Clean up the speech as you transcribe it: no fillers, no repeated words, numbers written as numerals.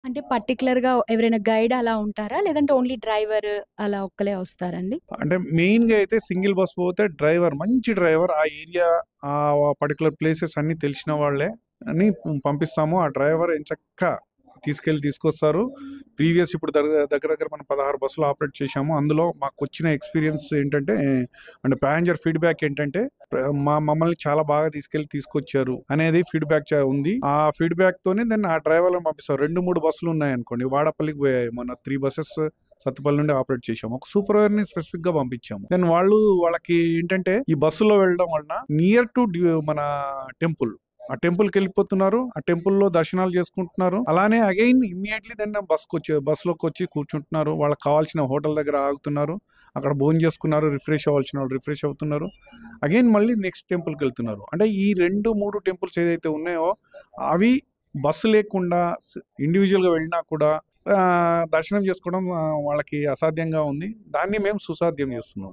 అంటే పర్టిక్యులర్‌గా ఎవరైనా గైడ్ అలా ఉంటారా? లేదంటే ఓన్లీ డ్రైవర్ అలా ఒక్కలే వస్తారండి? అంటే మెయిన్‌గా అయితే సింగిల్ బస్ పోతే డ్రైవర్ మంచి డ్రైవర్ ఆ ఏరియా పర్టిక్యులర్ ప్లేసెస్ అన్నీ తెలిసిన వాళ్ళే అని పంపిస్తాము. ఆ డ్రైవర్ ఎంచక్కా తీసుకొస్తారు. ప్రీవియస్ ఇప్పుడు దగ్గర దగ్గర మనం 16 బస్సులు ఆపరేట్ చేశాము. అందులో మాకొచ్చిన ఎక్స్‌పీరియన్స్ ఏంటంటే అండ్ ప్యాసింజర్ ఫీడ్‌బ్యాక్ ఏంటంటే మమ్మల్ని చాలా బాగా తీసుకొచ్చారు అనేది ఫీడ్‌బ్యాక్ ఉంది. ఆ ఫీడ్‌బ్యాక్‌తోనే దెన్ ఆ డ్రైవర్‌లను పంపిస్తాం. 2, 3 బస్సులు ఉన్నాయనుకోండి. వాడపల్లికి పోయాయి. మొన్న 3 బసెస్ సత్తుపల్లి నుండి ఆపరేట్ చేశాము. ఒక సూపర్వైజర్‌ని స్పెసిఫిక్‌గా పంపించాము. దెన్ వాళ్ళకి ఏంటంటే ఈ బస్సులో వెళ్ళడం వలన నియర్ టు మన టెంపుల్. ఆ టెంపుల్‌కెళ్ళిపోతున్నారు. ఆ టెంపుల్‌లో దర్శనాలు చేసుకుంటున్నారు. అలానే అగైన్ ఇమ్మీడియేట్‌లీ దెన్ బస్‌లోకొచ్చి కూర్చుంటున్నారు. వాళ్ళకి కావాల్సిన హోటల్ దగ్గర ఆగుతున్నారు. అక్కడ భోంచేసుకున్నారు. రిఫ్రెష్ అవ్వాల్సిన వాళ్ళు రిఫ్రెష్ అవుతున్నారు. అగైన్ మళ్ళీ నెక్స్ట్ టెంపుల్‌కెళ్తున్నారు. అంటే ఈ 2, 3 టెంపుల్స్ ఏదైతే ఉన్నాయో అవి బస్సు లేకుండా ఇండివిడ్యువల్‌గా వెళ్ళినా కూడా దర్శనం చేసుకోవడం వాళ్ళకి అసాధ్యంగా ఉంది. దాన్ని మేము సుసాధ్యం చేస్తున్నాం.